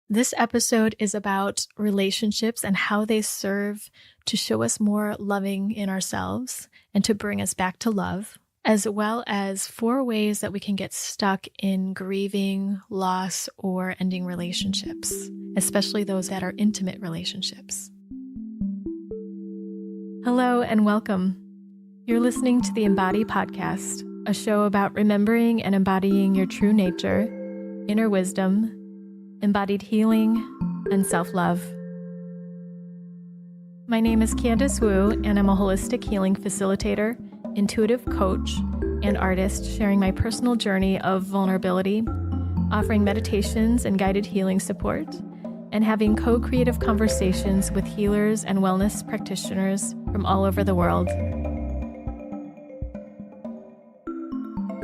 This episode is about relationships and how they serve to show us more loving in ourselves and to bring us back to love, as well as 4 ways that we can get stuck in grieving, loss, or ending relationships, especially those that are intimate relationships. Hello and welcome. You're listening to the Embody Podcast, a show about remembering and embodying your true nature, inner wisdom, embodied healing, and self-love. My name is Candice Wu, and I'm a holistic healing facilitator, intuitive coach, and artist sharing my personal journey of vulnerability, offering meditations and guided healing support, and having co-creative conversations with healers and wellness practitioners from all over the world.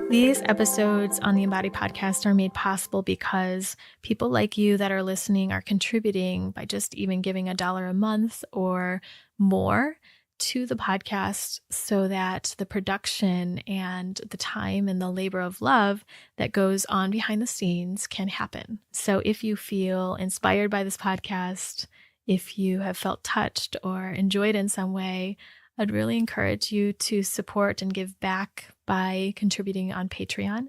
These episodes on the Embody Podcast are made possible because people like you that are listening are contributing by just even giving $1 a month or more to the podcast so that the production and the time and the labor of love that goes on behind the scenes can happen. So if you feel inspired by this podcast, if you have felt touched or enjoyed in some way, I'd really encourage you to support and give back by contributing on Patreon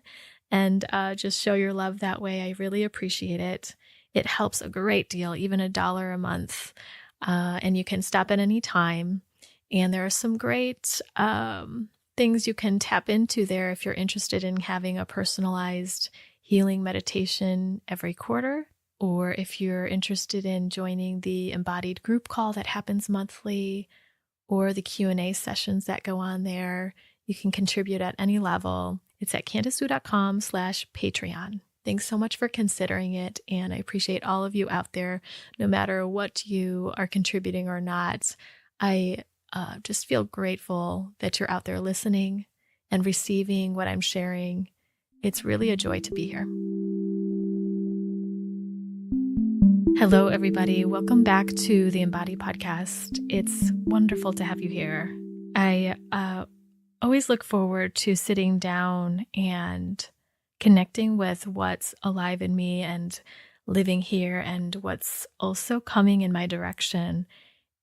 and just show your love that way. I really appreciate it. It helps a great deal, even $1 a month. And you can stop at any time. And there are some great things you can tap into there if you're interested in having a personalized healing meditation every quarter, or if you're interested in joining the embodied group call that happens monthly, or the Q&A sessions that go on there. You can contribute at any level. It's at CandiceWu.com/Patreon. Thanks so much for considering it, and I appreciate all of you out there, no matter what you are contributing or not. I just feel grateful that you're out there listening and receiving what I'm sharing. It's really a joy to be here. Hello, everybody. Welcome back to the Embody Podcast. It's wonderful to have you here. I always look forward to sitting down and connecting with what's alive in me and living here and what's also coming in my direction.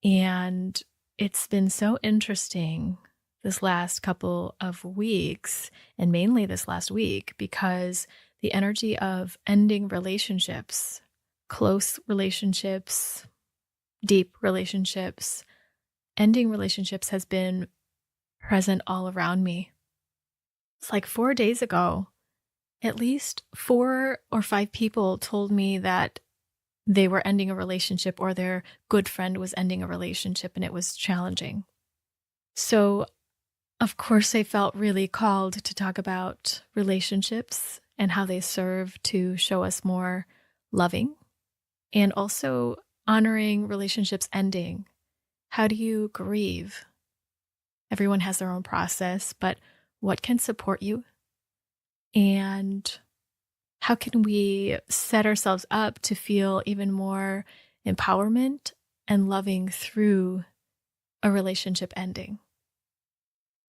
And it's been so interesting this last couple of weeks, and mainly this last week, because the energy of ending relationships, close relationships, deep relationships, ending relationships has been present all around me. It's like 4 days ago, at least 4 or 5 people told me that they were ending a relationship or their good friend was ending a relationship and it was challenging. So, of course, I felt really called to talk about relationships and how they serve to show us more loving. And also honoring relationships ending. How do you grieve? Everyone has their own process, but what can support you? And how can we set ourselves up to feel even more empowerment and loving through a relationship ending?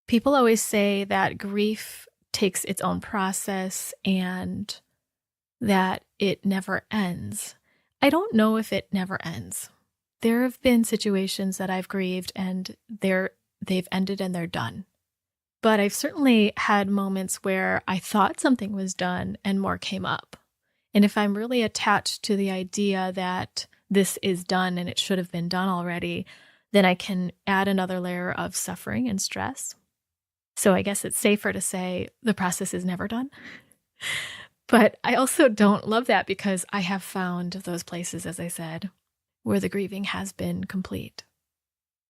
People always say that grief takes its own process and that it never ends. I don't know if it never ends. There have been situations that I've grieved and they've ended and they're done. But I've certainly had moments where I thought something was done and more came up. And if I'm really attached to the idea that this is done and it should have been done already, then I can add another layer of suffering and stress. So I guess it's safer to say the process is never done. But I also don't love that because I have found those places, as I said, where the grieving has been complete.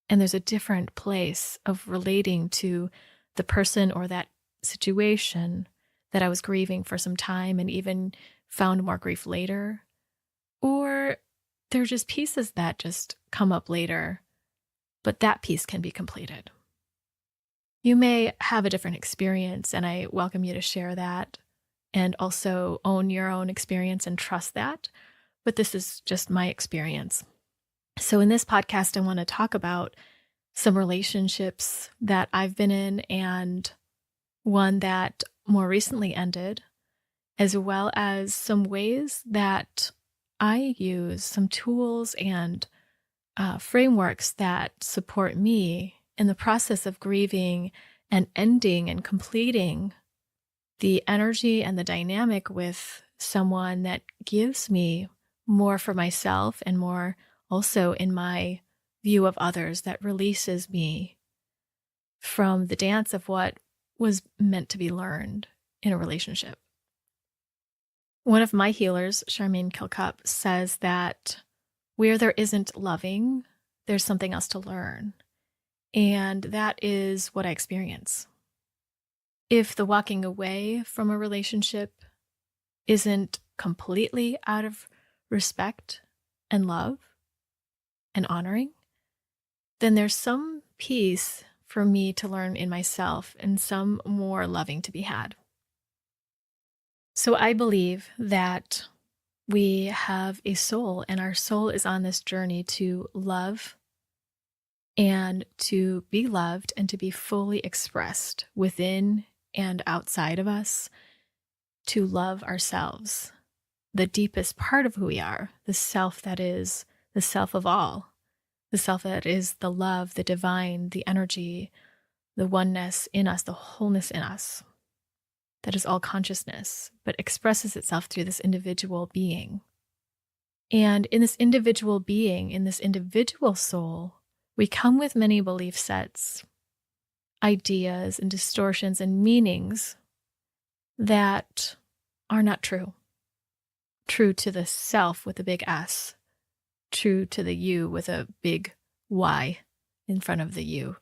And there's a different place of relating to the person or that situation that I was grieving for some time and even found more grief later. Or there are just pieces that just come up later, but that piece can be completed. You may have a different experience, and I welcome you to share that. And also own your own experience and trust that. But this is just my experience. So in this podcast, I want to talk about some relationships that I've been in and one that more recently ended, as well as some ways that I use some tools and frameworks that support me in the process of grieving and ending and completing the energy and the dynamic with someone that gives me more for myself and more also in my view of others, that releases me from the dance of what was meant to be learned in a relationship. One of my healers, Charmayne, says that where there isn't loving, there's something else to learn. And that is what I experience. If the walking away from a relationship isn't completely out of respect and love and honoring, then there's some peace for me to learn in myself and some more loving to be had. So I believe that we have a soul, and our soul is on this journey to love and to be loved and to be fully expressed within and outside of us, to love ourselves, the deepest part of who we are, the self that is the self of all, the self that is the love, the divine, the energy, the oneness in us, the wholeness in us, that is all consciousness, but expresses itself through this individual being. And in this individual being, in this individual soul, we come with many belief sets, ideas and distortions and meanings that are not true. True to the self with a big S, true to the you with a big Y in front of the you.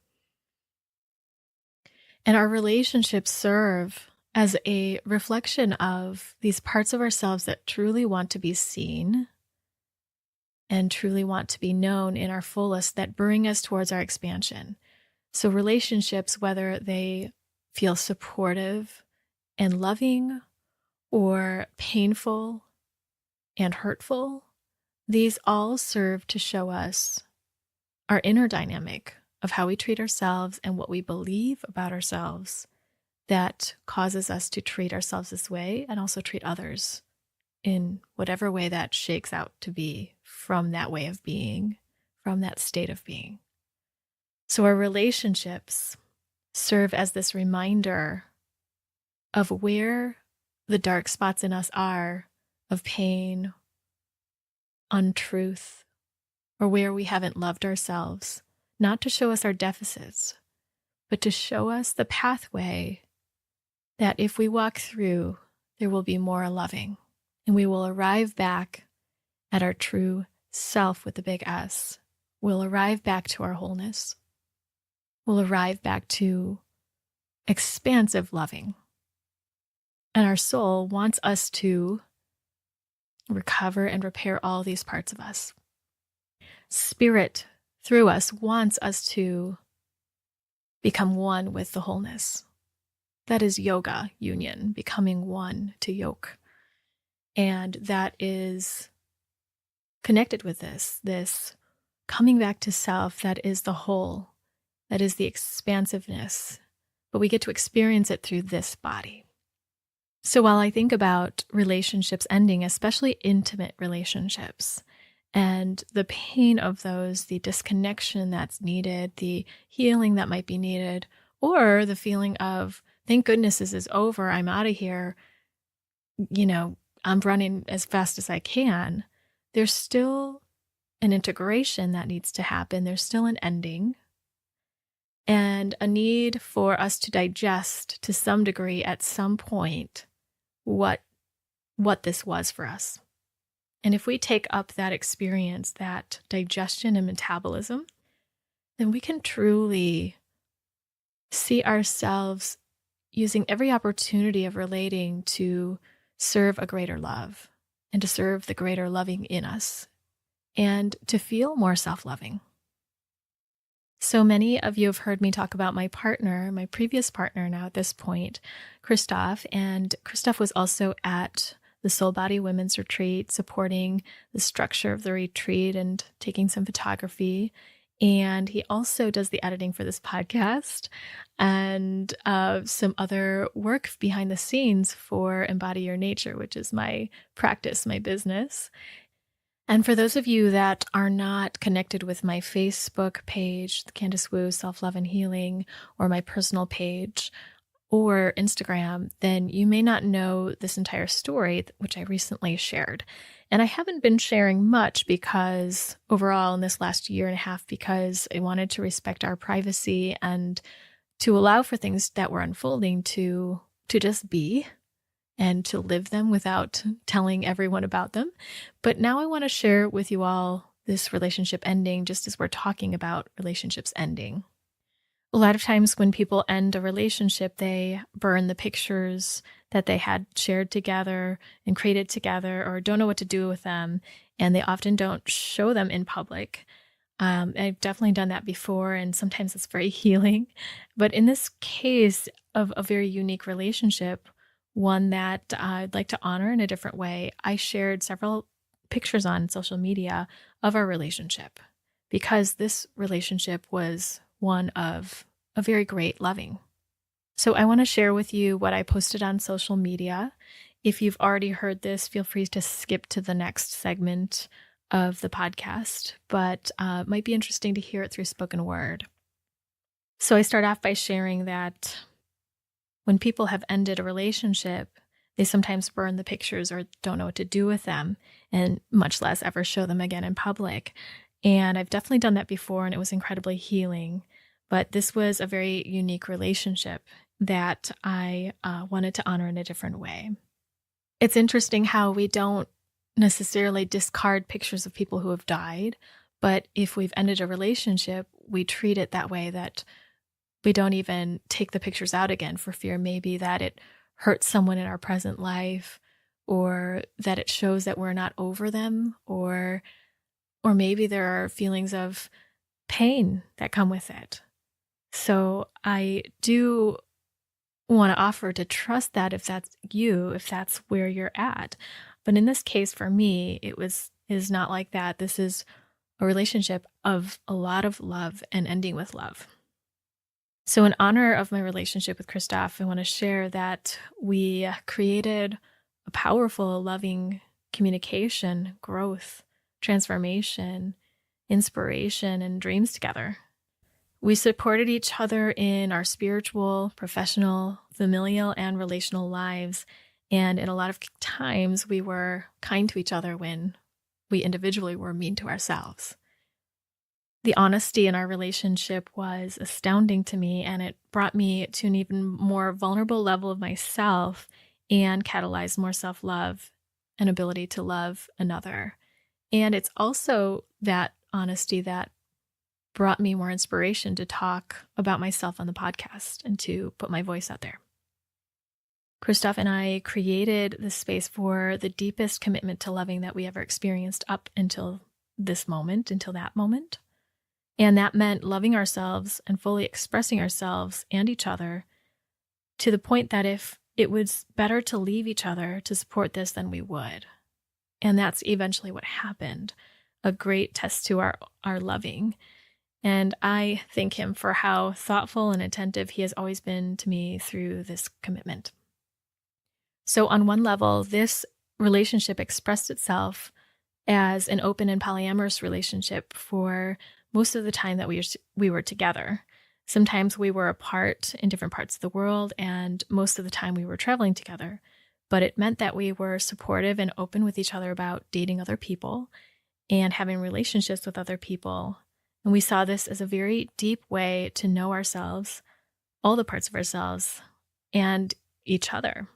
And our relationships serve as a reflection of these parts of ourselves that truly want to be seen and truly want to be known in our fullest, that bring us towards our expansion. So relationships, whether they feel supportive and loving or painful and hurtful, these all serve to show us our inner dynamic of how we treat ourselves and what we believe about ourselves that causes us to treat ourselves this way and also treat others in whatever way that shakes out to be from that way of being, from that state of being. So our relationships serve as this reminder of where the dark spots in us are of pain, untruth, or where we haven't loved ourselves, not to show us our deficits, but to show us the pathway that if we walk through, there will be more loving, and we will arrive back at our true self with the big S. We'll arrive back to our wholeness. We'll arrive back to expansive loving. And our soul wants us to recover and repair all these parts of us. Spirit, through us, wants us to become one with the wholeness. That is yoga, union, becoming one to yoke. And that is connected with this coming back to self that is the whole, that is the expansiveness, but we get to experience it through this body. So while I think about relationships ending, especially intimate relationships, and the pain of those, the disconnection that's needed, the healing that might be needed, or the feeling of, thank goodness this is over, I'm out of here, I'm running as fast as I can, there's still an integration that needs to happen. There's still an ending and a need for us to digest to some degree at some point what this was for us. And if we take up that experience, that digestion and metabolism, then we can truly see ourselves using every opportunity of relating to serve a greater love and to serve the greater loving in us and to feel more self-loving. So many of you have heard me talk about my partner, my previous partner now at this point, Christoph, and Christoph was also at the Soul Body Women's Retreat, supporting the structure of the retreat and taking some photography. And he also does the editing for this podcast and some other work behind the scenes for Embody Your Nature, which is my practice, my business. And for those of you that are not connected with my Facebook page, the Candace Wu Self-Love and Healing, or my personal page, or Instagram, then you may not know this entire story, which I recently shared. And I haven't been sharing much because overall in this last year and a half, because I wanted to respect our privacy and to allow for things that were unfolding to just be and to live them without telling everyone about them. But now I want to share with you all this relationship ending, just as we're talking about relationships ending. A lot of times when people end a relationship, they burn the pictures that they had shared together and created together, or don't know what to do with them, and they often don't show them in public. I've definitely done that before, and sometimes it's very healing. But in this case of a very unique relationship, one that I'd like to honor in a different way, I shared several pictures on social media of our relationship, because this relationship was one of a very great loving. So I want to share with you what I posted on social media. If you've already heard this, feel free to skip to the next segment of the podcast, but it might be interesting to hear it through spoken word. So I start off by sharing that when people have ended a relationship, they sometimes burn the pictures or don't know what to do with them, and much less ever show them again in public. And I've definitely done that before, and it was incredibly healing. But this was a very unique relationship that I wanted to honor in a different way. It's interesting how we don't necessarily discard pictures of people who have died, but if we've ended a relationship, we treat it that way, that we don't even take the pictures out again for fear maybe that it hurts someone in our present life, or that it shows that we're not over them, or maybe there are feelings of pain that come with it. So I do want to offer to trust that if that's you, if that's where you're at. But in this case, for me, is not like that. This is a relationship of a lot of love and ending with love. So in honor of my relationship with Christoph, I want to share that we created a powerful, loving communication, growth, transformation, inspiration, and dreams together. We supported each other in our spiritual, professional, familial, and relational lives. And in a lot of times, we were kind to each other when we individually were mean to ourselves. The honesty in our relationship was astounding to me, and it brought me to an even more vulnerable level of myself and catalyzed more self-love and ability to love another. And it's also that honesty that brought me more inspiration to talk about myself on the podcast and to put my voice out there. Christoph and I created this space for the deepest commitment to loving that we ever experienced up until this moment, until that moment. And that meant loving ourselves and fully expressing ourselves and each other to the point that if it was better to leave each other to support this than we would. And that's eventually what happened, a great test to our loving. And I thank him for how thoughtful and attentive he has always been to me through this commitment. So on one level, this relationship expressed itself as an open and polyamorous relationship for most of the time that we were together. Sometimes we were apart in different parts of the world, and most of the time we were traveling together. But it meant that we were supportive and open with each other about dating other people and having relationships with other people. And we saw this as a very deep way to know ourselves, all the parts of ourselves, and each other.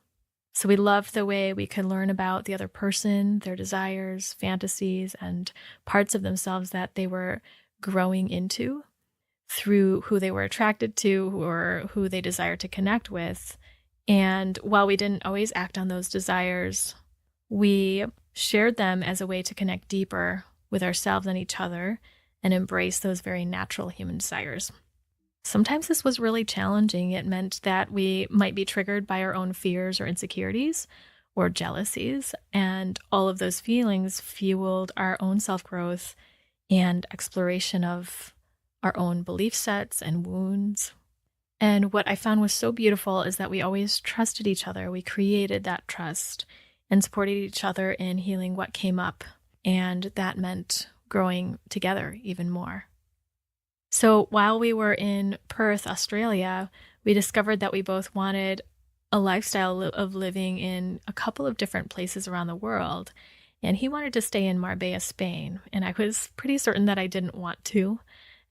So we loved the way we could learn about the other person, their desires, fantasies, and parts of themselves that they were growing into through who they were attracted to or who they desired to connect with. And while we didn't always act on those desires, we shared them as a way to connect deeper with ourselves and each other and embrace those very natural human desires. Sometimes this was really challenging. It meant that we might be triggered by our own fears or insecurities or jealousies, and all of those feelings fueled our own self-growth and exploration of our own belief sets and wounds. And what I found was so beautiful is that we always trusted each other. We created that trust and supported each other in healing what came up And that meant growing together even more. So while we were in Perth, Australia, we discovered that we both wanted a lifestyle of living in a couple of different places around the world. And he wanted to stay in Marbella, Spain. And I was pretty certain that I didn't want to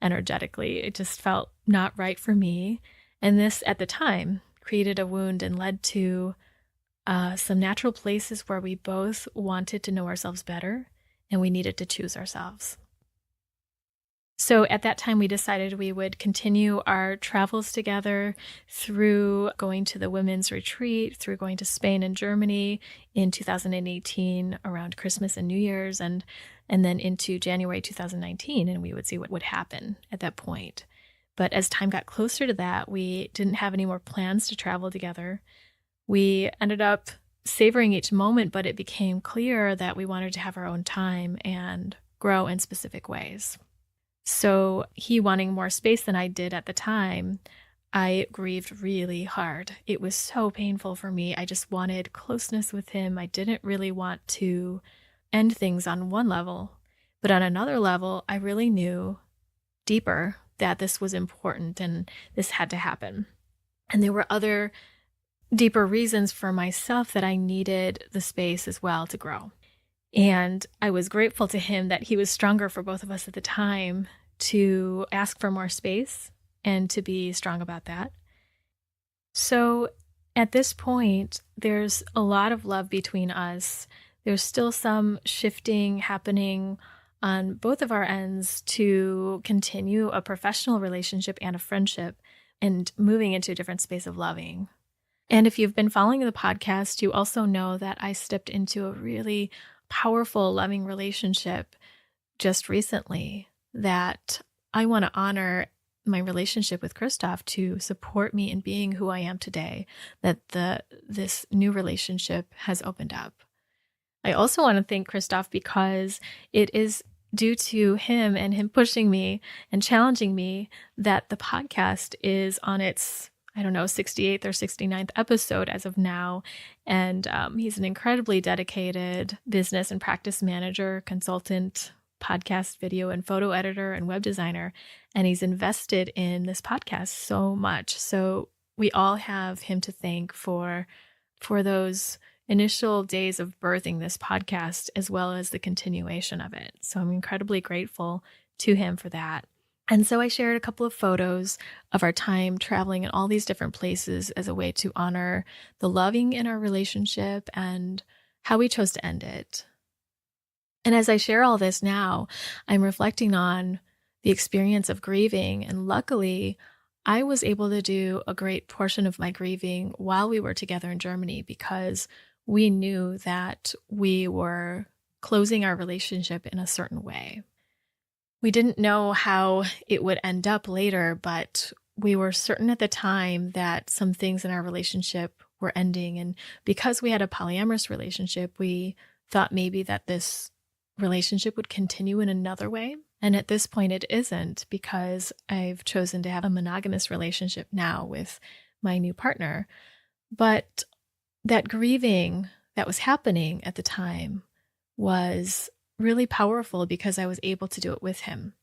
energetically. It just felt not right for me. And this, at the time, created a wound and led to some natural places where we both wanted to know ourselves better and we needed to choose ourselves. So at that time, we decided we would continue our travels together through going to the women's retreat, through going to Spain and Germany in 2018 around Christmas and New Year's, and then into January 2019, and we would see what would happen at that point. But as time got closer to that, we didn't have any more plans to travel together. We ended up savoring each moment, but it became clear that we wanted to have our own time and grow in specific ways. So he wanting more space than I did at the time, I grieved really hard. It was so painful for me. I just wanted closeness with him. I didn't really want to end things on one level, but on another level, I really knew deeper that this was important and this had to happen. And there were other deeper reasons for myself that I needed the space as well to grow. And I was grateful to him that he was stronger for both of us at the time to ask for more space and to be strong about that. So at this point, there's a lot of love between us. There's still some shifting happening on both of our ends to continue a professional relationship and a friendship and moving into a different space of loving. And if you've been following the podcast, you also know that I stepped into a really powerful, loving relationship just recently that I want to honor my relationship with Christoph to support me in being who I am today, that this new relationship has opened up. I also want to thank Christoph because it is due to him and him pushing me and challenging me that the podcast is on its 68th or 69th episode as of now. And he's an incredibly dedicated business and practice manager, consultant, podcast, video, and photo editor, and web designer. And he's invested in this podcast so much. So we all have him to thank for those initial days of birthing this podcast, as well as the continuation of it. So I'm incredibly grateful to him for that. And so I shared a couple of photos of our time traveling in all these different places as a way to honor the loving in our relationship and how we chose to end it. And as I share all this now, I'm reflecting on the experience of grieving. And luckily, I was able to do a great portion of my grieving while we were together in Germany because we knew that we were closing our relationship in a certain way. We didn't know how it would end up later, but we were certain at the time that some things in our relationship were ending. And because we had a polyamorous relationship, we thought maybe that this relationship would continue in another way. And at this point, it isn't because I've chosen to have a monogamous relationship now with my new partner. But that grieving that was happening at the time was really powerful because I was able to do it with him.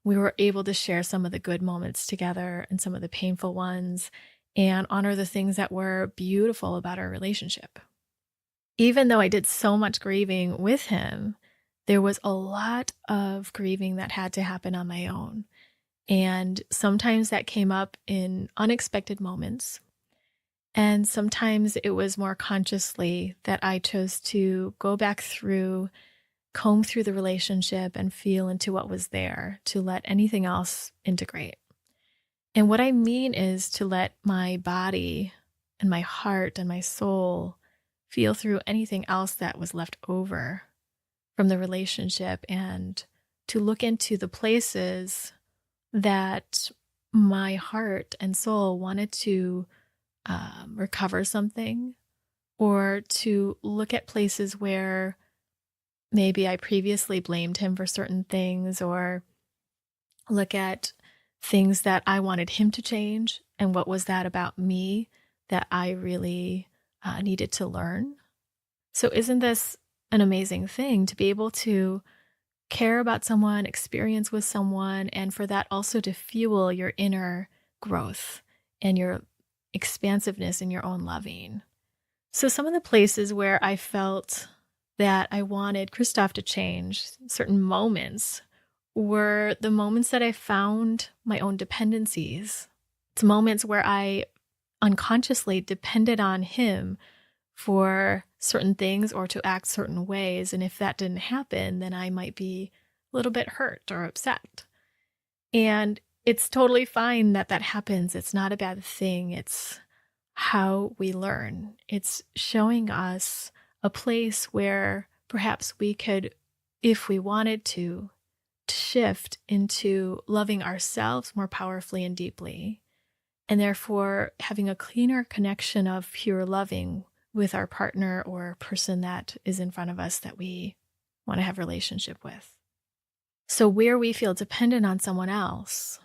We were able to share some of the good moments together and some of the painful ones and honor the things that were beautiful about our relationship. Even though I did so much grieving with him, there was a lot of grieving that had to happen on my own. And sometimes that came up in unexpected moments. And sometimes it was more consciously that I chose to go back through, comb through the relationship and feel into what was there to let anything else integrate. And what I mean is to let my body and my heart and my soul feel through anything else that was left over from the relationship and to look into the places that my heart and soul wanted to recover something, or to look at places where maybe I previously blamed him for certain things, or look at things that I wanted him to change and what was that about me that I really needed to learn. So isn't this an amazing thing to be able to care about someone, experience with someone, and for that also to fuel your inner growth and your expansiveness in your own loving. So some of the places where I felt that I wanted Christoph to change, certain moments, were the moments that I found my own dependencies. It's moments where I unconsciously depended on him for certain things or to act certain ways. And if that didn't happen, then I might be a little bit hurt or upset. And it's totally fine that that happens. It's not a bad thing. It's how we learn. It's showing us a place where perhaps we could, if we wanted to shift into loving ourselves more powerfully and deeply, and therefore having a cleaner connection of pure loving with our partner or person that is in front of us that we want to have a relationship with. So where we feel dependent on someone else,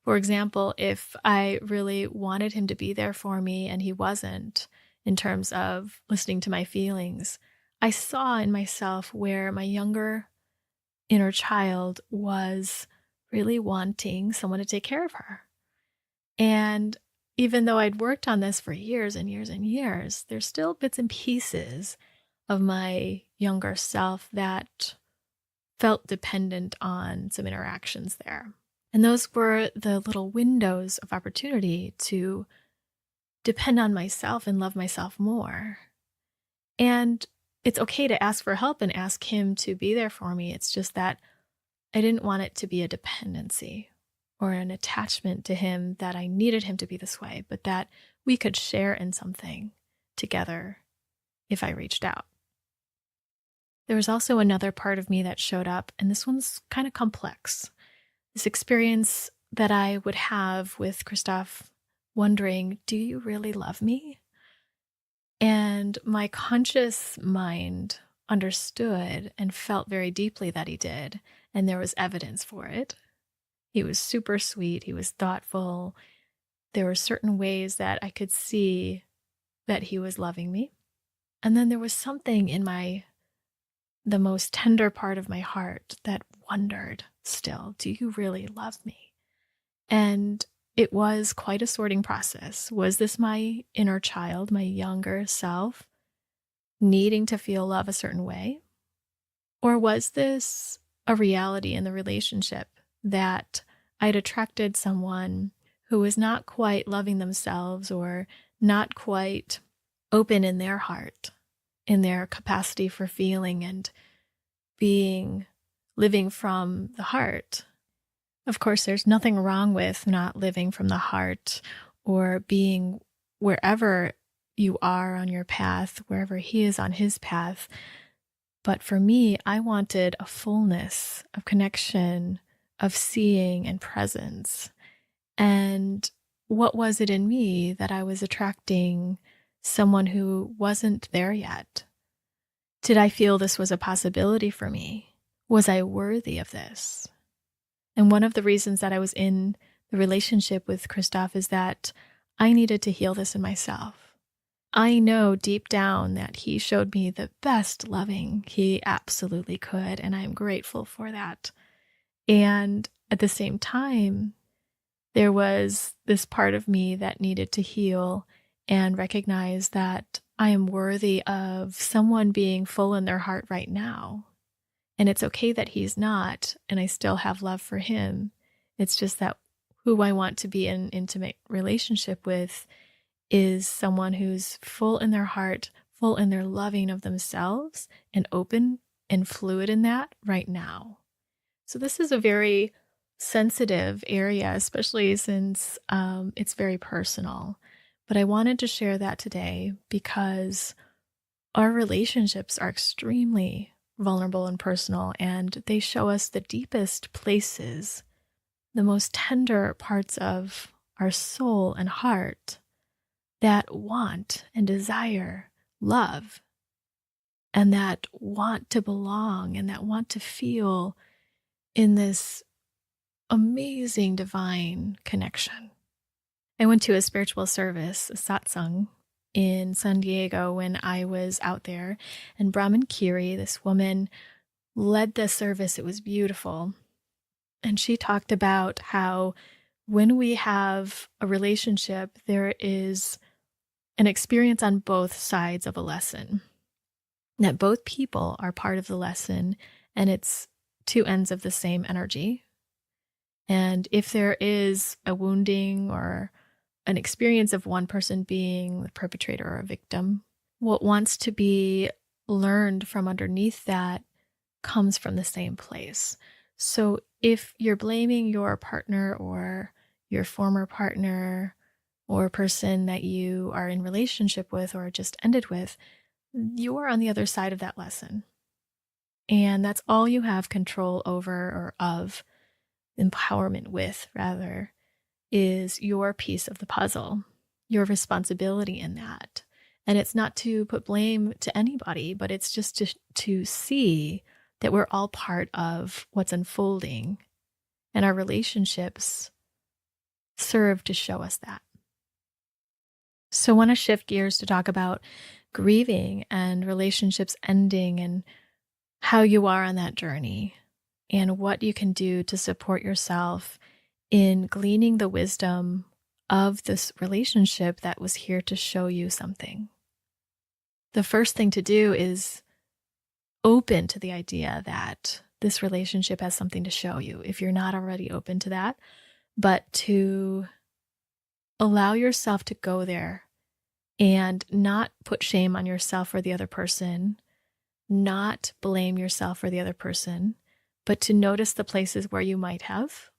for example, if I really wanted him to be there for me and he wasn't, in terms of listening to my feelings, I saw in myself where my younger inner child was really wanting someone to take care of her. And even though I'd worked on this for years and years and years, there's still bits and pieces of my younger self that felt dependent on some interactions there. And those were the little windows of opportunity to depend on myself and love myself more. And it's okay to ask for help and ask him to be there for me. It's just that I didn't want it to be a dependency or an attachment to him, that I needed him to be this way, but that we could share in something together if I reached out. There was also another part of me that showed up, and this one's kind of complex. This experience that I would have with Christoph wondering, do you really love me? And my conscious mind understood and felt very deeply that he did, and there was evidence for it. He was super sweet. He was thoughtful. There were certain ways that I could see that he was loving me. And then there was something in the most tender part of my heart that wondered still, do you really love me? And it was quite a sorting process. Was this my inner child, my younger self, needing to feel love a certain way? Or was this a reality in the relationship that I'd attracted someone who was not quite loving themselves or not quite open in their heart, in their capacity for feeling and living from the heart? Of course, there's nothing wrong with not living from the heart or being wherever you are on your path, wherever he is on his path. But for me, I wanted a fullness of connection, of seeing and presence. And what was it in me that I was attracting someone who wasn't there yet? Did I feel this was a possibility for me? Was I worthy of this? And one of the reasons that I was in the relationship with Christoph is that I needed to heal this in myself. I know deep down that he showed me the best loving he absolutely could, and I'm grateful for that. And at the same time, there was this part of me that needed to heal and recognize that I am worthy of someone being full in their heart right now. And it's okay that he's not, and I still have love for him. It's just that who I want to be in an intimate relationship with is someone who's full in their heart, full in their loving of themselves, and open and fluid in that right now. So this is a very sensitive area, especially since it's very personal. But I wanted to share that today because our relationships are extremely vulnerable and personal, and they show us the deepest places, the most tender parts of our soul and heart that want and desire love, and that want to belong, and that want to feel in this amazing divine connection. I went to a spiritual service, a Satsang, in San Diego when I was out there, and Brahman Kiri, this woman, led the service. It was beautiful. And she talked about how when we have a relationship, there is an experience on both sides of a lesson, that both people are part of the lesson, and it's two ends of the same energy. And if there is a wounding or an experience of one person being the perpetrator or a victim, what wants to be learned from underneath that comes from the same place. So if you're blaming your partner or your former partner or person that you are in relationship with or just ended with, you are on the other side of that lesson. And that's all you have control over, or of empowerment with, rather, is your piece of the puzzle, your responsibility in that. And it's not to put blame to anybody, but it's just to see that we're all part of what's unfolding, and our relationships serve to show us that. So I want to shift gears to talk about grieving and relationships ending and how you are on that journey and what you can do to support yourself in gleaning the wisdom of this relationship that was here to show you something. The first thing to do is open to the idea that this relationship has something to show you, if you're not already open to that, but to allow yourself to go there and not put shame on yourself or the other person, not blame yourself or the other person, but to notice the places where you might have,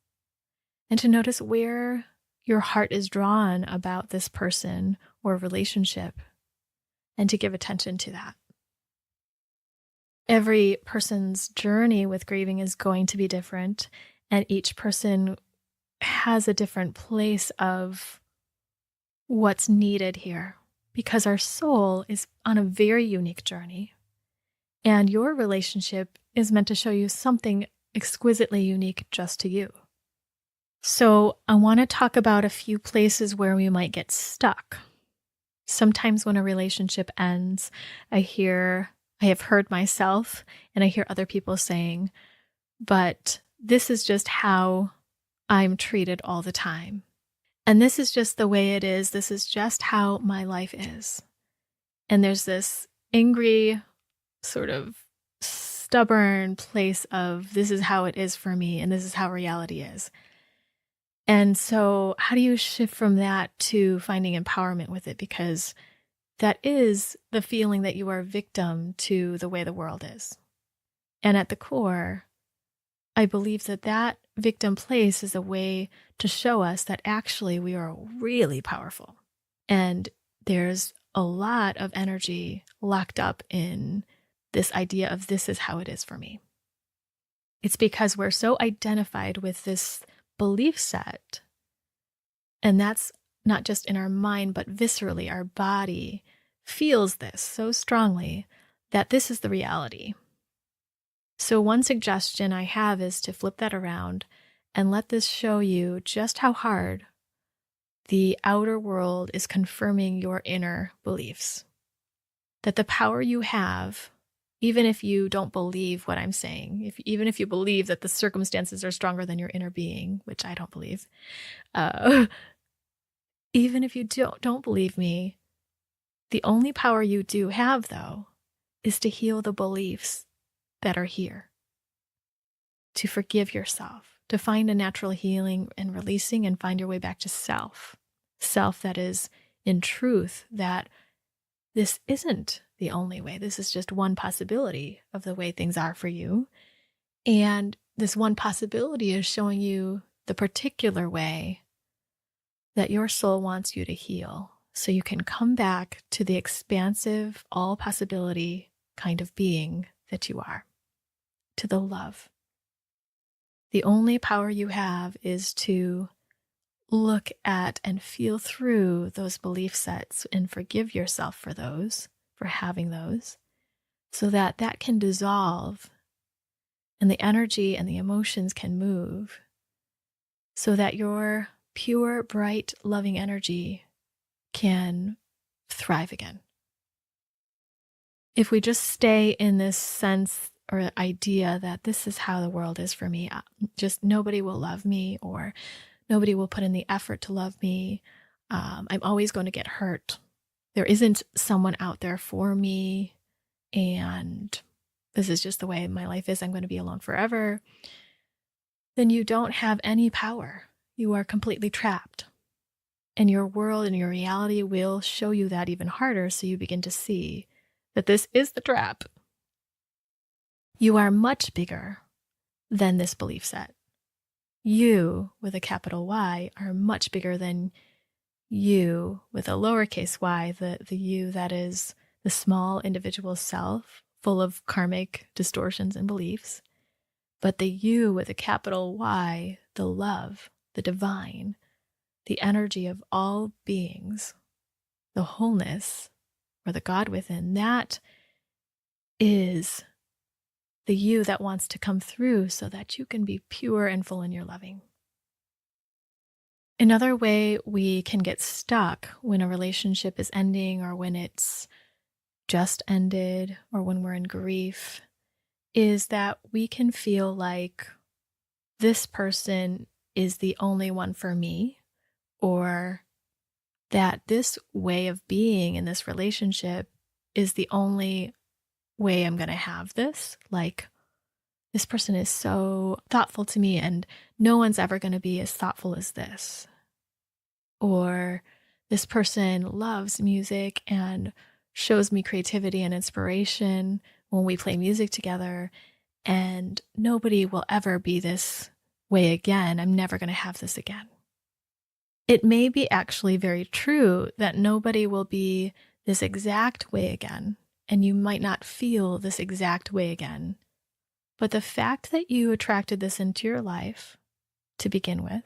and to notice where your heart is drawn about this person or relationship, and to give attention to that. Every person's journey with grieving is going to be different, and each person has a different place of what's needed here, because our soul is on a very unique journey, and your relationship is meant to show you something exquisitely unique just to you. So I want to talk about a few places where we might get stuck. Sometimes when a relationship ends, I have heard myself and I hear other people saying, but this is just how I'm treated all the time. And this is just the way it is. This is just how my life is. And there's this angry, sort of stubborn place of this is how it is for me and this is how reality is. And so how do you shift from that to finding empowerment with it? Because that is the feeling that you are a victim to the way the world is. And at the core, I believe that victim place is a way to show us that actually we are really powerful. And there's a lot of energy locked up in this idea of this is how it is for me. It's because we're so identified with this belief set, and that's not just in our mind, but viscerally, our body feels this so strongly that this is the reality. So one suggestion I have is to flip that around and let this show you just how hard the outer world is confirming your inner beliefs. That the power you have, even if you don't believe what I'm saying, even if you believe that the circumstances are stronger than your inner being, which I don't believe, even if you don't believe me, the only power you do have, though, is to heal the beliefs that are here, to forgive yourself, to find a natural healing and releasing and find your way back to self that is in truth, that this isn't the only way. This is just one possibility of the way things are for you. And this one possibility is showing you the particular way that your soul wants you to heal, so you can come back to the expansive, all possibility kind of being that you are, to the love. The only power you have is to look at and feel through those belief sets and forgive yourself for those, for having those, so that that can dissolve and the energy and the emotions can move, so that your pure, bright, loving energy can thrive again. If we just stay in this sense or idea that this is how the world is for me, just nobody will love me, or nobody will put in the effort to love me, I'm always going to get hurt. There isn't someone out there for me, and this is just the way my life is. I'm going to be alone forever. Then you don't have any power. You are completely trapped. And your world and your reality will show you that even harder, so you begin to see that this is the trap. You are much bigger than this belief set. You, with a capital Y, are much bigger than you, with a lowercase y, the you that is the small individual self, full of karmic distortions and beliefs. But the you with a capital Y, the love, the divine, the energy of all beings, the wholeness, or the God within, that is the you that wants to come through so that you can be pure and full in your loving. Another way we can get stuck when a relationship is ending, or when it's just ended, or when we're in grief, is that we can feel like this person is the only one for me, or that this way of being in this relationship is the only way I'm going to have this. Like, this person is so thoughtful to me, and no one's ever going to be as thoughtful as this. Or this person loves music and shows me creativity and inspiration when we play music together, and nobody will ever be this way again. I'm never going to have this again. It may be actually very true that nobody will be this exact way again, and you might not feel this exact way again. But the fact that you attracted this into your life to begin with,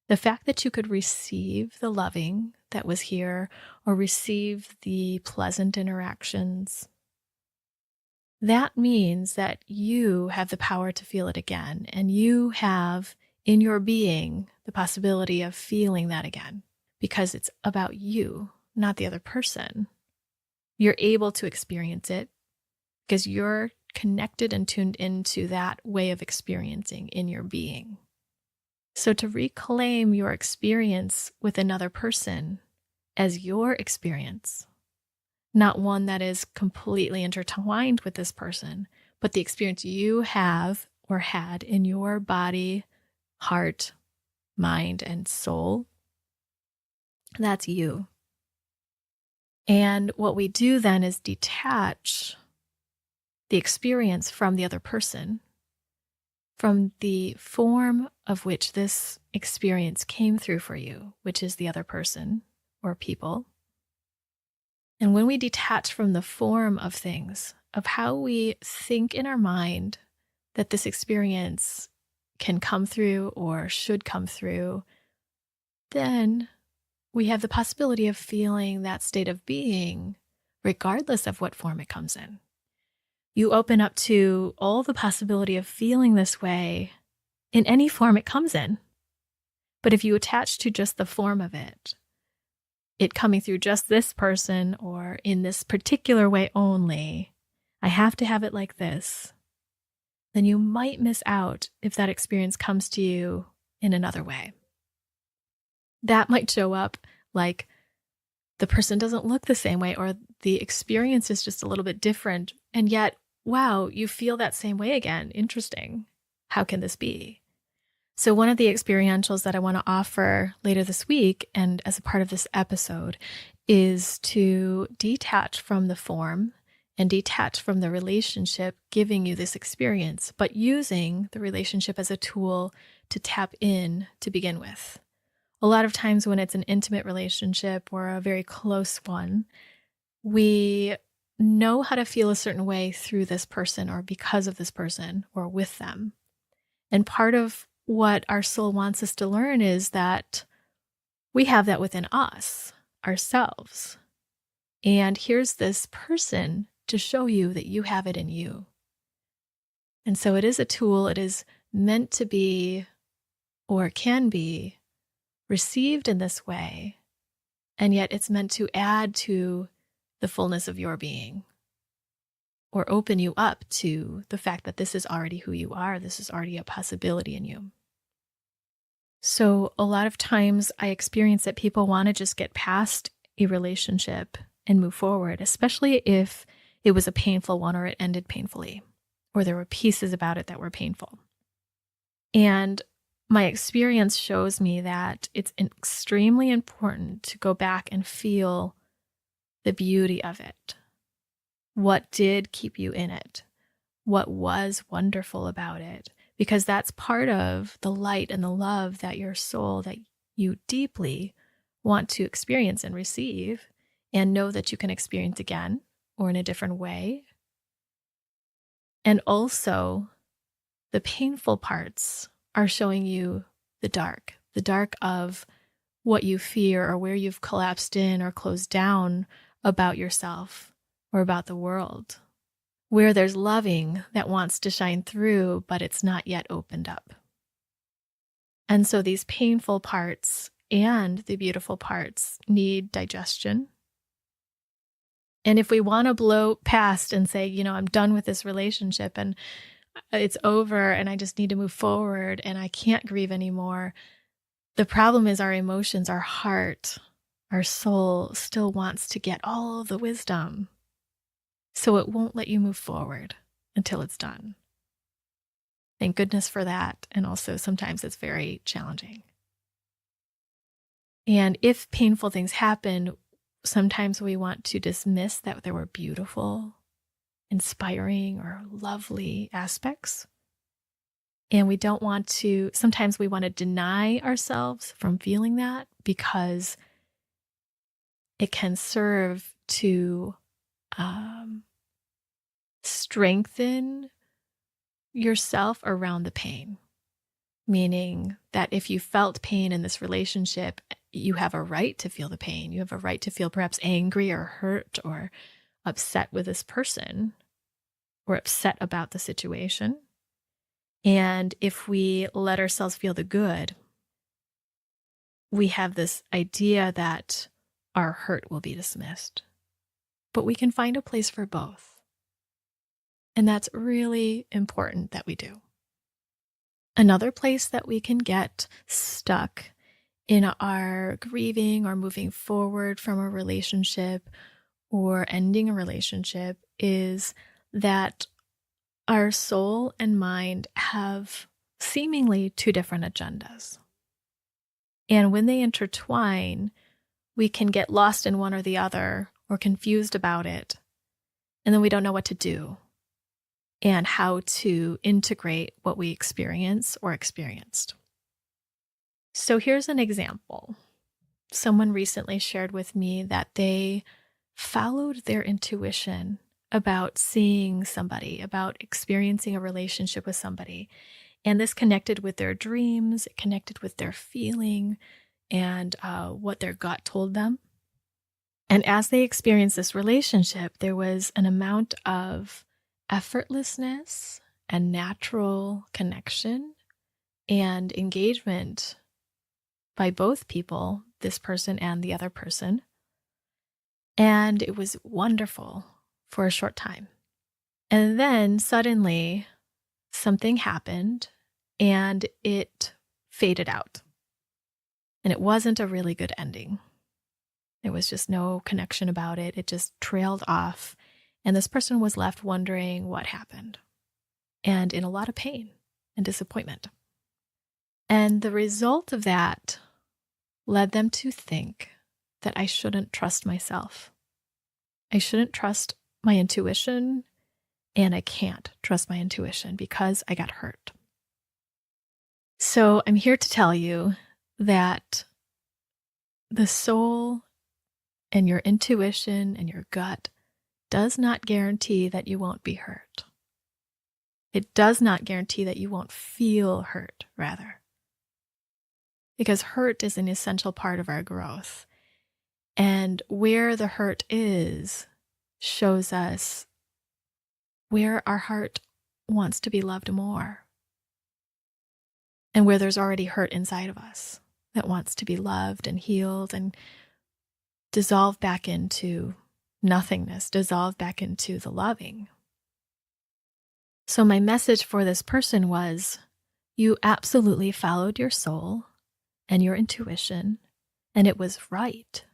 the fact that you could receive the loving that was here, or receive the pleasant interactions, that means that you have the power to feel it again, and you have in your being the possibility of feeling that again, because it's about you, not the other person. You're able to experience it because you're connected and tuned into that way of experiencing in your being. So to reclaim your experience with another person as your experience, not one that is completely intertwined with this person, but the experience you have or had in your body, heart, mind, and soul, that's you. And what we do then is detach the experience from the other person, from the form of which this experience came through for you, which is the other person or people. And when we detach from the form of things, of how we think in our mind that this experience can come through or should come through, then we have the possibility of feeling that state of being regardless of what form it comes in. You open up to all the possibility of feeling this way in any form it comes in. But if you attach to just the form of it coming through just this person or in this particular way only, I have to have it like this, then you might miss out if that experience comes to you in another way. That might show up like the person doesn't look the same way, or the experience is just a little bit different, and yet, wow, you feel that same way again. Interesting. How can this be? So one of the experientials that I want to offer later this week, and as a part of this episode, is to detach from the form and detach from the relationship giving you this experience, but using the relationship as a tool to tap in to begin with. A lot of times when it's an intimate relationship or a very close one, we know how to feel a certain way through this person or because of this person or with them. And part of what our soul wants us to learn is that we have that within us, ourselves. And here's this person to show you that you have it in you. And so it is a tool. It is meant to be, or can be, received in this way And yet it's meant to add to the fullness of your being, or open you up to the fact that this is already who you are. This is already a possibility in you. So a lot of times I experience that people want to just get past a relationship and move forward, especially if it was a painful one or it ended painfully, or there were pieces about it that were painful. And my experience shows me that it's extremely important to go back and feel the beauty of it. What did keep you in it? What was wonderful about it? Because that's part of the light and the love that your soul, that you deeply want to experience and receive, and know that you can experience again or in a different way. And also, the painful parts are showing you the dark of what you fear or where you've collapsed in or closed down about yourself or about the world, where there's loving that wants to shine through, but it's not yet opened up. And so these painful parts and the beautiful parts need digestion. And if we want to blow past and say, I'm done with this relationship and it's over and I just need to move forward and I can't grieve anymore, the problem is our emotions, our heart, our soul still wants to get all the wisdom. So it won't let you move forward until it's done. Thank goodness for that. And also sometimes it's very challenging. And if painful things happen, sometimes we want to dismiss that there were beautiful, inspiring, or lovely aspects. And we don't want to, sometimes we want to deny ourselves from feeling that because it can serve to strengthen yourself around the pain. Meaning that if you felt pain in this relationship, you have a right to feel the pain. You have a right to feel perhaps angry or hurt or upset with this person or upset about the situation. And if we let ourselves feel the good, we have this idea that our hurt will be dismissed. But we can find a place for both. And that's really important that we do. Another place that we can get stuck in our grieving or moving forward from a relationship or ending a relationship is that our soul and mind have seemingly two different agendas. And when they intertwine, we can get lost in one or the other or confused about it. And then we don't know what to do and how to integrate what we experience or experienced. So here's an example. Someone recently shared with me that they followed their intuition about seeing somebody, about experiencing a relationship with somebody. And this connected with their dreams, it connected with their feeling and what their gut told them. And as they experienced this relationship, there was an amount of effortlessness and natural connection and engagement by both people, this person and the other person. And it was wonderful for a short time. And then suddenly something happened and it faded out. And it wasn't a really good ending. There was just no connection about it. It just trailed off. And this person was left wondering what happened and in a lot of pain and disappointment. And the result of that led them to think that I shouldn't trust myself. I shouldn't trust my intuition, and I can't trust my intuition because I got hurt. So I'm here to tell you that the soul and your intuition and your gut does not guarantee that you won't be hurt. It does not guarantee that you won't feel hurt, rather. Because hurt is an essential part of our growth. And where the hurt is shows us where our heart wants to be loved more. And where there's already hurt inside of us that wants to be loved and healed and dissolve back into nothingness, dissolve back into the loving. So my message for this person was, you absolutely followed your soul and your intuition, and it was right.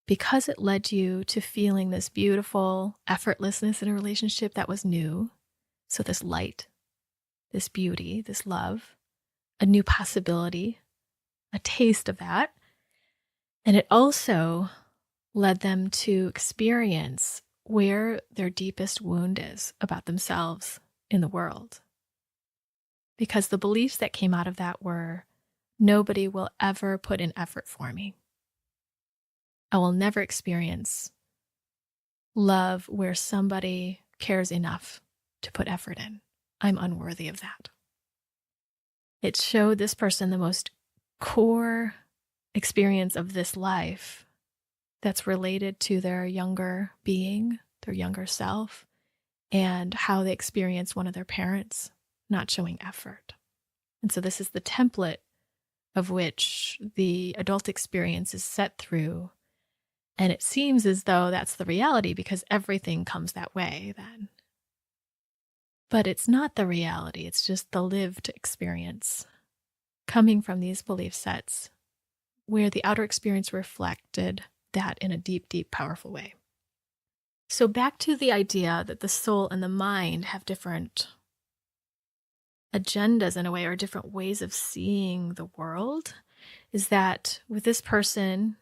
Because it led you to feeling this beautiful effortlessness in a relationship that was new. So this light, this beauty, this love, a new possibility, a taste of that. And it also led them to experience where their deepest wound is about themselves in the world. Because the beliefs that came out of that were, nobody will ever put in effort for me. I will never experience love where somebody cares enough to put effort in. I'm unworthy of that. It showed this person the most core experience of this life that's related to their younger being, their younger self, and how they experience one of their parents not showing effort. And so this is the template of which the adult experience is set through. And it seems as though that's the reality because everything comes that way then. But it's not the reality. It's just the lived experience coming from these belief sets where the outer experience reflected that in a deep, deep, powerful way. So back to the idea that the soul and the mind have different agendas in a way, or different ways of seeing the world, is that with this person,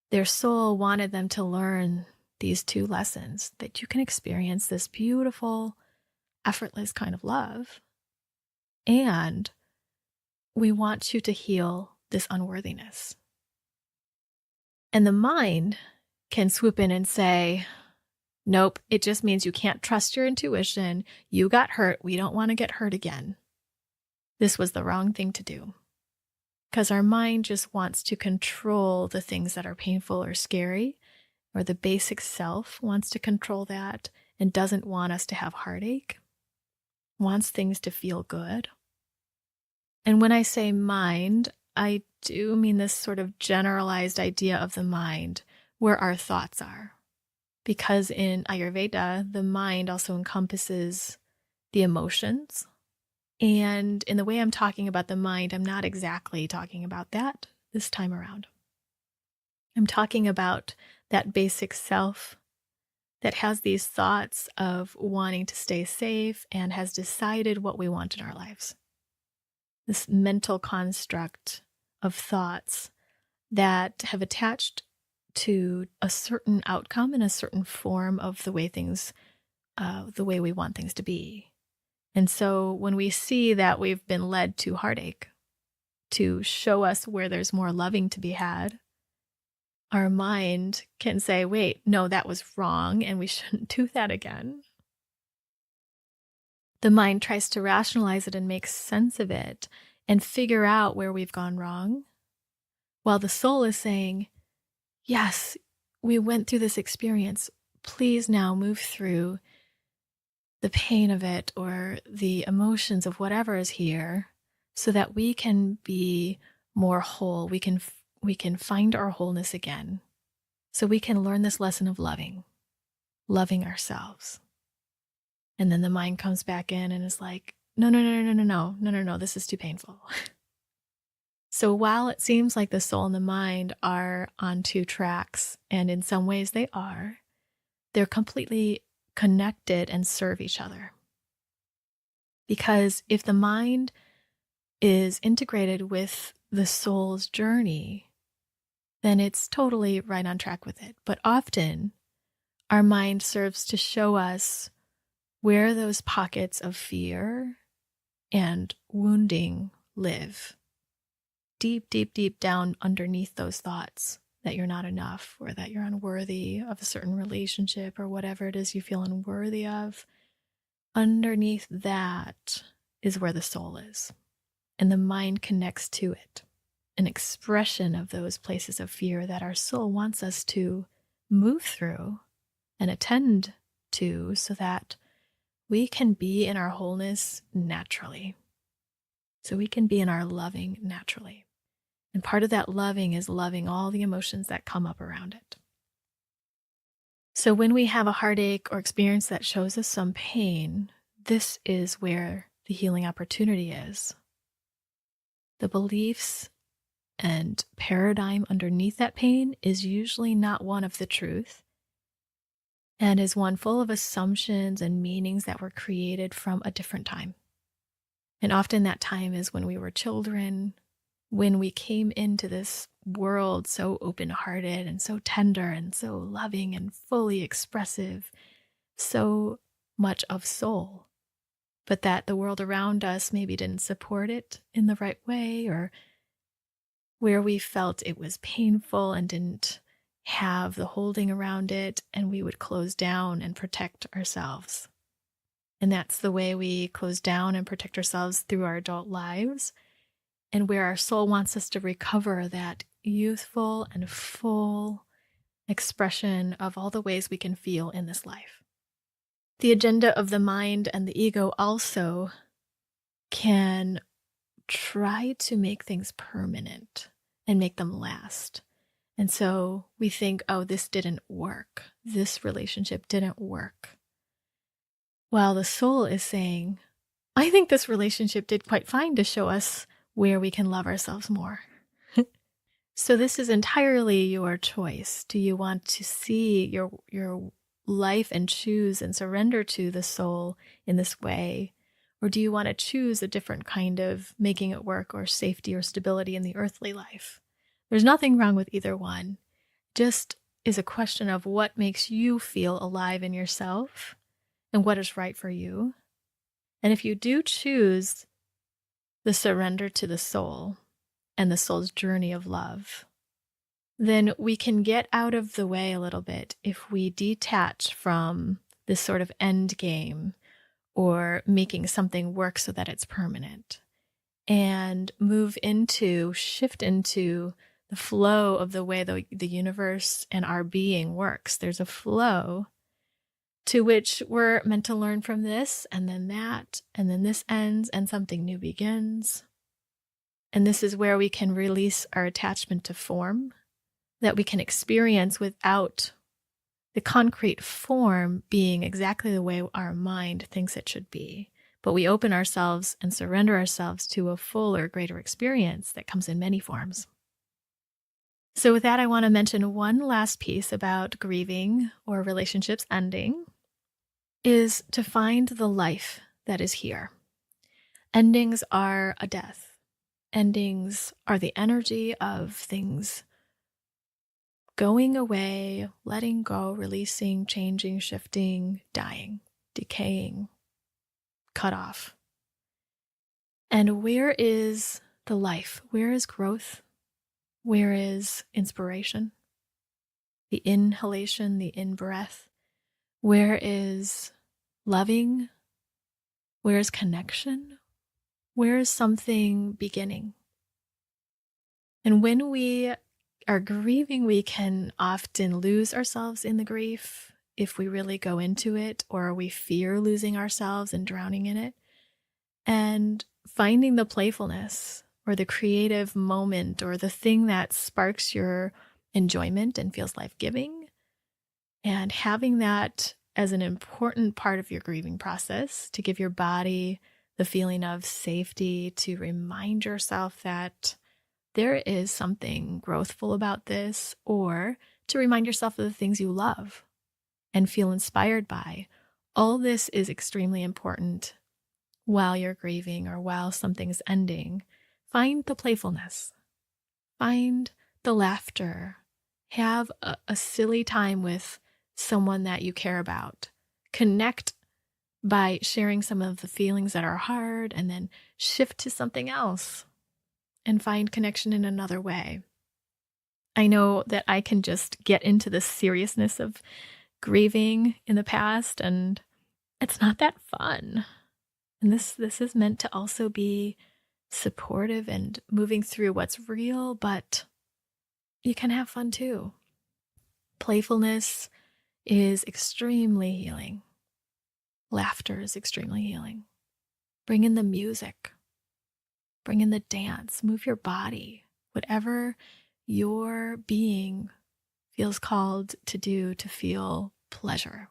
their soul wanted them to learn these two lessons, that you can experience this beautiful, effortless kind of love, and we want you to heal this unworthiness. And the mind can swoop in and say, nope, it just means you can't trust your intuition. You got hurt. We don't want to get hurt again. This was the wrong thing to do. Because our mind just wants to control the things that are painful or scary, or the basic self wants to control that and doesn't want us to have heartache, wants things to feel good. And when I say mind, I do mean this sort of generalized idea of the mind where our thoughts are. Because in Ayurveda, the mind also encompasses the emotions. And in the way I'm talking about the mind, I'm not exactly talking about that this time around. I'm talking about that basic self that has these thoughts of wanting to stay safe and has decided what we want in our lives. This mental construct of thoughts that have attached to a certain outcome and a certain form of the way things, the way we want things to be. And so when we see that we've been led to heartache to show us where there's more loving to be had, our mind can say, wait, no, that was wrong and we shouldn't do that again. The mind tries to rationalize it and make sense of it and figure out where we've gone wrong, while the soul is saying, yes, we went through this experience. Please now move through the pain of it or the emotions of whatever is here so that we can be more whole. We can find our wholeness again. So we can learn this lesson of loving ourselves. And then the mind comes back in and is like, no, this is too painful. So while it seems like the soul and the mind are on two tracks, and in some ways they are, they're completely connected and serve each other. Because if the mind is integrated with the soul's journey, then it's totally right on track with it. But often, our mind serves to show us where those pockets of fear and wounding live. Deep, deep, deep down underneath those thoughts that you're not enough or that you're unworthy of a certain relationship or whatever it is you feel unworthy of. Underneath that is where the soul is. And the mind connects to it. An expression of those places of fear that our soul wants us to move through and attend to so that we can be in our wholeness naturally. So we can be in our loving naturally. And part of that loving is loving all the emotions that come up around it. So when we have a heartache or experience that shows us some pain, this is where the healing opportunity is. The beliefs and paradigm underneath that pain is usually not one of the truth, and is one full of assumptions and meanings that were created from a different time. And often that time is when we were children, when we came into this world so open-hearted and so tender and so loving and fully expressive, so much of soul, but that the world around us maybe didn't support it in the right way, or where we felt it was painful and didn't have the holding around it, and we would close down and protect ourselves. And that's the way we close down and protect ourselves through our adult lives, and where our soul wants us to recover that youthful and full expression of all the ways we can feel in this life. The agenda of the mind and the ego also can try to make things permanent and make them last. And so we think, oh, this didn't work. This relationship didn't work. While the soul is saying, I think this relationship did quite fine to show us where we can love ourselves more. So this is entirely your choice. Do you want to see your life and choose and surrender to the soul in this way? Or do you want to choose a different kind of making it work or safety or stability in the earthly life? There's nothing wrong with either one. Just is a question of what makes you feel alive in yourself and what is right for you. And if you do choose the surrender to the soul and the soul's journey of love, then we can get out of the way a little bit if we detach from this sort of end game or making something work so that it's permanent, and shift into the flow of the way the universe and our being works. There's a flow to which we're meant to learn from this, and then that, and then this ends and something new begins. And this is where we can release our attachment to form, that we can experience without the concrete form being exactly the way our mind thinks it should be. But we open ourselves and surrender ourselves to a fuller, greater experience that comes in many forms. So with that, I want to mention one last piece about grieving or relationships ending, is to find the life that is here. Endings are a death. Endings are the energy of things going away, letting go, releasing, changing, shifting, dying, decaying, cut off. And where is the life? Where is growth? Where is inspiration? The inhalation, the in-breath. Where is loving? Where is connection? Where is something beginning? And when we are grieving, we can often lose ourselves in the grief if we really go into it, or we fear losing ourselves and drowning in it. And finding the playfulness or the creative moment or the thing that sparks your enjoyment and feels life-giving, and having that as an important part of your grieving process to give your body the feeling of safety, to remind yourself that there is something growthful about this, or to remind yourself of the things you love and feel inspired by. All this is extremely important while you're grieving or while something's ending. Find the playfulness. Find the laughter. Have a silly time with someone that you care about. Connect by sharing some of the feelings that are hard, and then shift to something else and find connection in another way. I know that I can just get into the seriousness of grieving in the past, and it's not that fun. And this is meant to also be supportive and moving through what's real, but you can have fun too. Playfulness is extremely healing. Laughter is extremely healing. Bring in the music. Bring in the dance. Move your body. whatever your being feels called to do to feel pleasure.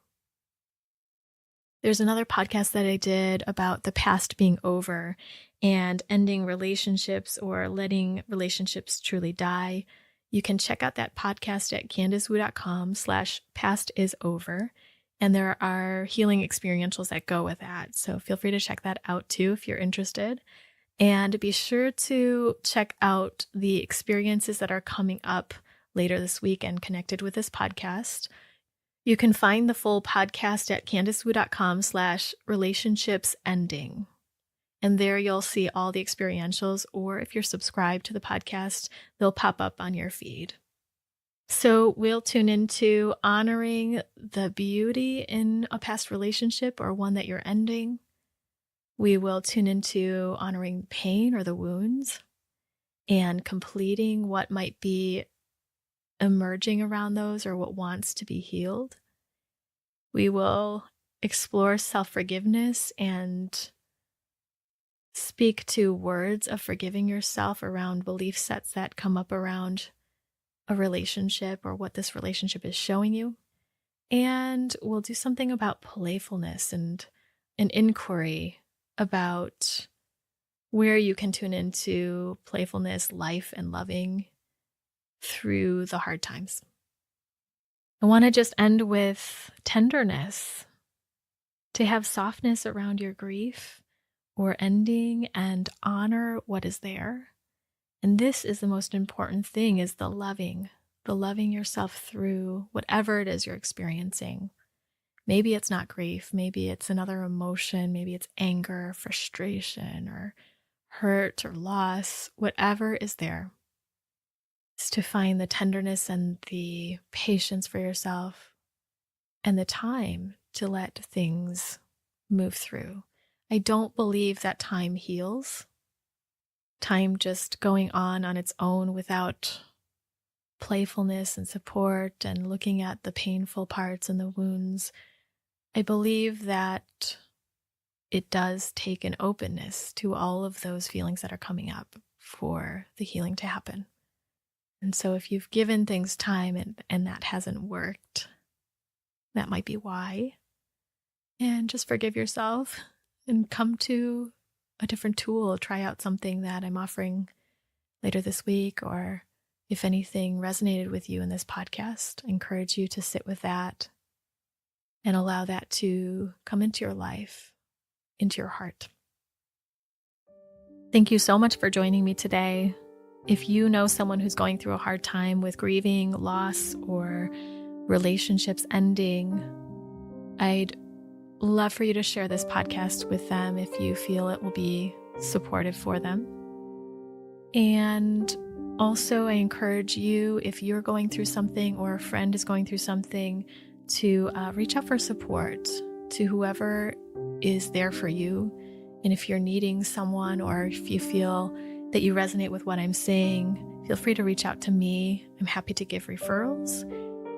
There's another podcast that I did about the past being over and ending relationships or letting relationships truly die. You can check out that podcast at CandiceWu.com/pastisover. And there are healing experientials that go with that. So feel free to check that out too if you're interested. And be sure to check out the experiences that are coming up later this week and connected with this podcast. You can find the full podcast at CandiceWu.com/relationshipsending. And there you'll see all the experientials, or if you're subscribed to the podcast, they'll pop up on your feed. So we'll tune into honoring the beauty in a past relationship or one that you're ending. We will tune into honoring pain or the wounds and completing what might be emerging around those or what wants to be healed. We will explore self-forgiveness and speak to words of forgiving yourself around belief sets that come up around a relationship or what this relationship is showing you. And we'll do something about playfulness and an inquiry about where you can tune into playfulness, life, and loving through the hard times. I want to just end with tenderness, to have softness around your grief or ending and honor what is there. And this is the most important thing, is the loving yourself through whatever it is you're experiencing. Maybe it's not grief, maybe it's another emotion, maybe it's anger, frustration, or hurt or loss, whatever is there. Is to find the tenderness and the patience for yourself and the time to let things move through. I don't believe that time heals. Time just going on its own without playfulness and support and looking at the painful parts and the wounds. I believe that it does take an openness to all of those feelings that are coming up for the healing to happen. And so if you've given things time and that hasn't worked, that might be why. And just forgive yourself and come to a different tool. Try out something that I'm offering later this week, or if anything resonated with you in this podcast, I encourage you to sit with that and allow that to come into your life, into your heart. Thank you so much for joining me today. If you know someone who's going through a hard time with grieving, loss, or relationships ending, I'd love for you to share this podcast with them if you feel it will be supportive for them. And also, I encourage you, if you're going through something or a friend is going through something, to reach out for support to whoever is there for you. And if you're needing someone, or if you feel that you resonate with what I'm saying, feel free to reach out to me. I'm happy to give referrals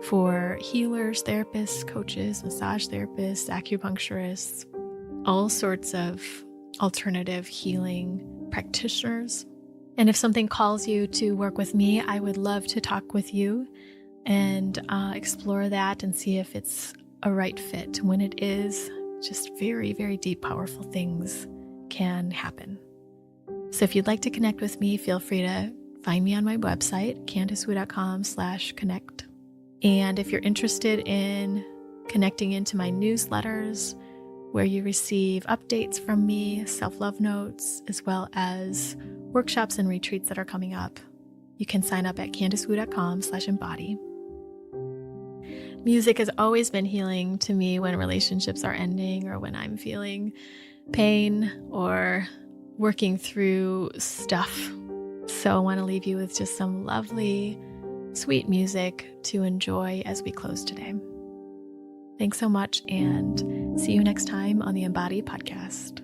for healers, therapists, coaches, massage therapists, acupuncturists, all sorts of alternative healing practitioners. And if something calls you to work with me, I would love to talk with you and explore that and see if it's a right fit. When it is, just very, very deep, powerful things can happen. So if you'd like to connect with me, feel free to find me on my website, CandiceWu.com/connect. And if you're interested in connecting into my newsletters, where you receive updates from me, self-love notes, as well as workshops and retreats that are coming up, you can sign up at CandiceWu.com/embody. Music has always been healing to me when relationships are ending, or when I'm feeling pain or working through stuff. So I want to leave you with just some lovely, sweet music to enjoy as we close today. Thanks so much, and see you next time on the Embody podcast.